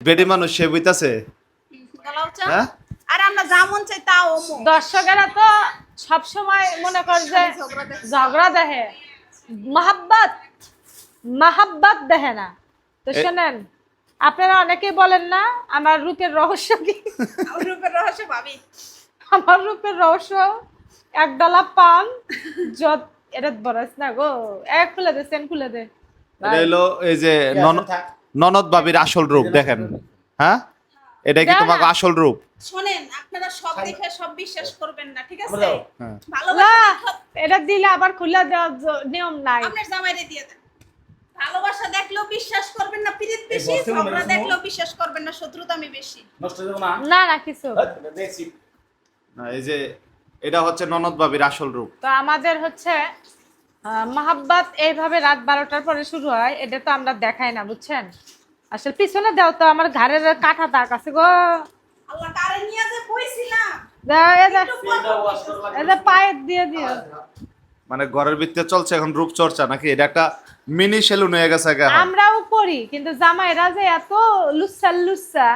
বেডি মানুষ সে বইতাছে হ্যাঁ আর আমরা যা মন চাই তা দর্শকেরা তো সব সময় মনে করে যে ঝগড়া দেখে, মহাব্বত মহাব্বত দেখে না। তো শোনেন, আপনারা অনেকেই বলেন না আমার রূপের রহস্য কি? রূপের রহস্য ভাবি, আমার রূপের রহস্য এক ডলা পান যত এটা বরস না গো, এক খুলে দে, সেন খুলে দে। এটা হলো এই যে ননদ বাবির আসল রূপ দেখেন। হ্যাঁ, এটা কি তোমার আসল রূপ? শোনেন, আপনারা সব দেখে সব বিশ্বাস করবেন না, ঠিক আছে? হ্যাঁ। ভালোবাসা এটা দিলে আবার খুলে দেওয়ার নিয়ম নাই। আপনার জামাইরে দিয়ে দেন। ভালোবাসা দেখলেও বিশ্বাস করবেন না, প্রীতি বেশি, ঝগড়া দেখলেও বিশ্বাস করবেন না, শত্রুতা আমি বেশি। নষ্ট দেব না না না কিছু দেখছি না, এই যে এটা হচ্ছে ননদ বাবির আসল রূপ। তো আমাদের হচ্ছে মহাব্বত এইভাবে রাত 12টার পরে শুরু হয়, এটা তো আমরা দেখাই না, বুঝছেন? আসলে পিছনে দাও তো, আমার ঘরের কাঁথা তার কাছে গো। আল্লাহ কারে নিয়ে যে বইছিলাম, দাও, ওয়াশ এই যে পায়ে দিয়ে দিও। মানে ঘরের ভিতরে চলছে এখন রূপচর্চা নাকি? এটা একটা মিনি সেলুন হয়ে গেছে এখন। আমরাও করি, কিন্তু জামাইরা যে এত লুচ্ছা লুচ্ছা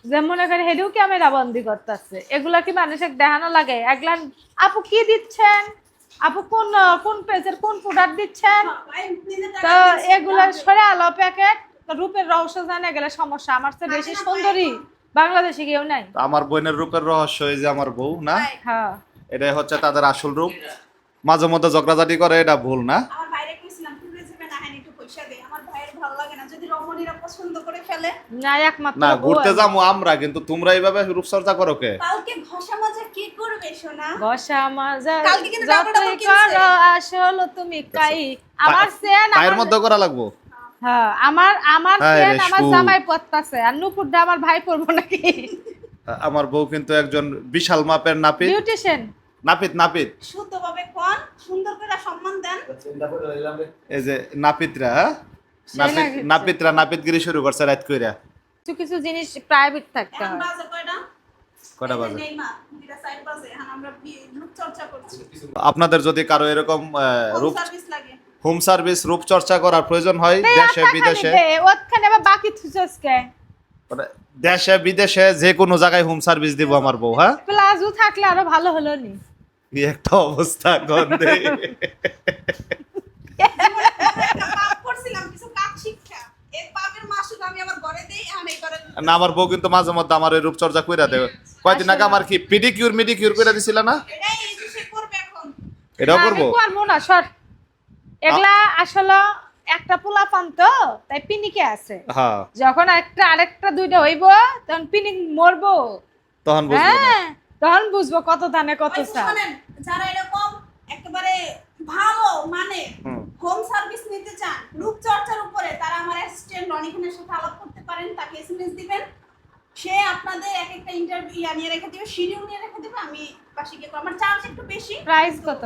যে মনে করে হেডিও ক্যামেরা বন্দি করতেছে। এগুলা কি মানুষের দেখানো লাগে? এগুলা আপু কি দিচ্ছেন, আপু কোন কোন পেজের কোন প্রোডাক্ট দিচ্ছেন, তো এগুলা সরে আলো প্যাকেট। রূপের রহস্য জানে গেলে সমস্যা। আমার চেয়ে বেশি সুন্দরী বাংলাদেশে কেউ নাই। আমার বোনের রূপের রহস্য এই যে আমার বউ না, হ্যাঁ, এটাই হচ্ছে তাদের আসল রূপ। মাঝে মধ্যে ঝগড়াঝাটি করে, এটা ভুল না। আমার ভাইরে কইছিলাম টুরে যাবে না, হ্যাঁ একটু পয়সা দে, আমার ভাইয়ের ভালো লাগে না যদি রমণীরা পছন্দ করে ফেলে। না একমাত্র না, বউ ঘুরতে আমি। যাবো আমরা, কিন্তু তোমরা এইভাবে রূপচর্চা করো কে? কালকে ঘষা মজা কি করবে সোনা? ঘষা মাজা কালকে কিন্তু ডাবল ডাবল যতই কিনছে। করো আসল তুমি কাই। আমার সেন পায়ের মধ্যে করা লাগবো। হ্যাঁ, আমার হায় সেন রে আমার সু। জামাই পড়তাছে, আর নুপুরটা আমার ভাই পড়বো নাকি? আমার বউ কিন্তু একজন বিশাল মাপের নাপিত। বিউটিশিয়ান। নাপিত শুদ্ধভাবে কোন, সুন্দর করে সম্মান দেন। চিন্তা করে রইলাম রে এই যে নাপিতরা, হ্যাঁ? নাপিতরা নাপিতগিরি শুরু করছে রাত কইরা। কিছু কিছু জিনিস প্রাইভেট থাকতে এখন হয়। বাজে কয়টা? কয়টা বাজে? নেই মা, দুইটা সাইড বাজে, এখন আমরা রূপ চর্চা করছি। আপনাদের যদি কারো এরকম রূপ সার্ভিস লাগে। হোম সার্ভিস রূপচর্চা করার প্রয়োজন হয় দেশে বিদেশে, ওখানে আবার বাকি থুসকে মানে দেশে বিদেশে যে কোনো জায়গায় হোম সার্ভিস দিব আমার বউ। হ্যাঁ, প্লাজো থাকলে আরো ভালো হলো নি। কি একটা অবস্থা গন্ধে। একটা পাপ করছিলাম, কিছু কাজ শিক্ষা। এই পাপের মাসুদ আমি আমার ঘরে দেই, এখন এই ঘরে না, আমার বউ কিন্তু মাঝে মধ্যে আমার এই রূপচর্চা কইরা দেয়। কয়দিন আগে আমার কি পিডিকিউর মিডিকিউর কইরা দিছিল না? এটাই এই যে সে করবে এখন। এটাও না, করবো। আমি করবো না, সর। এগুলা আসলে একটা পোলা পান তো, তাই পিনিকে আছে। হ্যাঁ, যখন আরেকটা দুইটা হইব, তখন পিনিক মরবো। তখন বুঝবো না। হ্যাঁ, তখন বুঝবো কত দানে কত ওই যে চা। শোনেন, যারা এরকম একেবারে ভালো মানে হুম। হোম সার্ভিস নিতে চান রূপচর্চার উপরে, তারা আমার অ্যাসিস্ট্যান্ট রনি খানের সাথে আলাপ করতে পারেন, তাকে এসএমএস দিবেন, সে আপনাদের এক একটা ইন্টারভিউ নিয়ে রেখে দিবে, শিডিউল নিয়ে রেখে দিবে। আমি পাশে গিয়ে আমার চার্জ একটু বেশি, প্রাইস কত?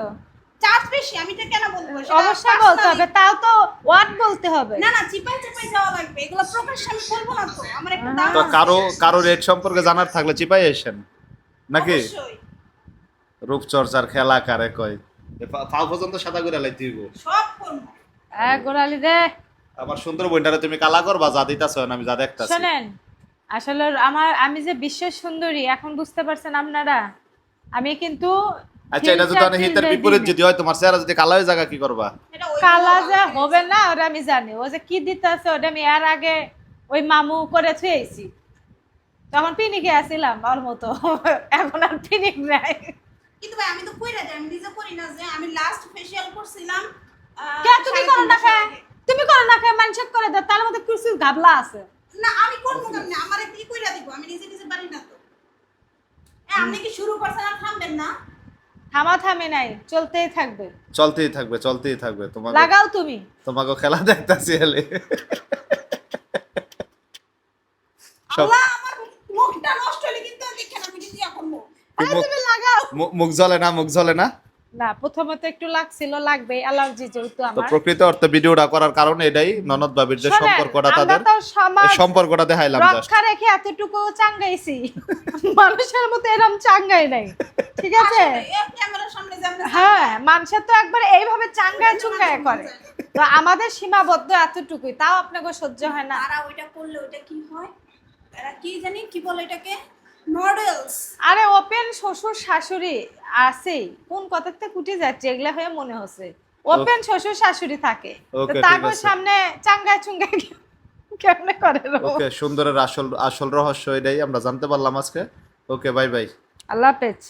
চার্জ বেশি, আমি তো কেন বলবো? সেটা অবশ্যই বলতে হবে, personally- তাও তো ওয়াট বলতে হবে। না না, চিপাই চিপাই যাওয়া লাগবে, এগুলো প্রকাশ আমি বলবো না তো, আমার একটা দাম তো আছে। কারো রেট সম্পর্কে জানার থাকলে চিপাই এসেন নাকি? অবশ্যই। রূপচর্চার খেলা কারে কয়? ফাও পর্যন্ত সাদা করে লাইতে হইব। সব করবো। গোড়ালি রে। আমার সুন্দর বইন্ডারে তুমি কালা করবা, যা দিতাছো আমি যা দেখতাছি। শোনেন, আসলে আমি যে বিশ্ব সুন্দরী এখন বুঝতে পারছেন আপনারা। আমি কিন্তু আচ্ছা, এটা যদি অনেক হিতের বিপরীত যদি হয়, তোমার চেহারা যদি কালো হয়ে জায়গা কি করবা? এটা ওই কালা যে হবে না ওটা আমি জানি। ও যে কি দিতে আছে ওটা আমি এর আগে ওই মামু করে থুয়েছি, তখন পিনিকে আসছিলাম ওর মতো। এখন আর পিনিক নাই। কিন্তু ভাই আমি তো কইরা যাই, আমি নিজে করি না। যে আমি লাস্ট ফেশিয়াল করছিলাম কে তুমি করো না 3.5 খে? বছর আগে। তুমি করো না খে, মানুষের করে দাও, তার মধ্যে কিছু গাবলা আছে। না আমি করবো কেমনে, আমার কি কইরা দিব, আমি নিজে নিজে পারি না তো। আপনি কি শুরু করছেন আর থামবেন না? থামি নাই, চলতেই থাকবে। চলতেই থাকবে তোমাকে লাগাও তুমি। তোমাকে খেলা দেখতাছি এলে। সব আল্লাহ, আমার মুখটা নষ্ট হলে কিন্তু দেখেন আমি কিন্তু এখন মুখ। আরে তুমি লাগাও। মুখ জ্বলে না। না, প্রথমে তো একটু লাগছিল, লাগবে, অ্যালার্জি যেহেতু তো আমার। প্রকৃত অর্থে ভিডিওটা করার কারণে এটাই ননদ বাবির যে শোনেন, সম্পর্কটা আমরা তাদের, তো সমাজ এই সম্পর্কটা দেখাইলাম জাস্ট। রক্ষা রেখে এতটুকু চাঙ্গাইছি, মানুষের মতো এরকম চাঙ্গাই নাই, ঠিক আছে? এই ক্যামেরার সামনে যেমন হ্যাঁ, মানুষের তো একবার এইভাবে চাঙ্গায় চুঙ্গায় করে, তো আমাদের সীমাবদ্ধ এতটুকুই, তাও আপনাকে সহ্য হয় না। তারা ওইটা করলে ওইটা কি হয়? কি জানি কি বলে এটাকে, মডেলস। আরে ওপেন শ্বশুর শাশুড়ি আছে, কোন কথাতে কুটি যাচ্ছে এগুলা হয়ে মনে হচ্ছে ওপেন শ্বশুর শাশুড়ি থাকে, তো Okay, ঠিক তাগো আছে। সামনে চাঙ্গায় চুঙ্গায় কেমনে করে রো? ওকে, সুন্দরের আসল আসল রহস্য এটাই আমরা জানতে পারলাম আজকে। ওকে, বাই বাই। আল্লাহ হাফেজ।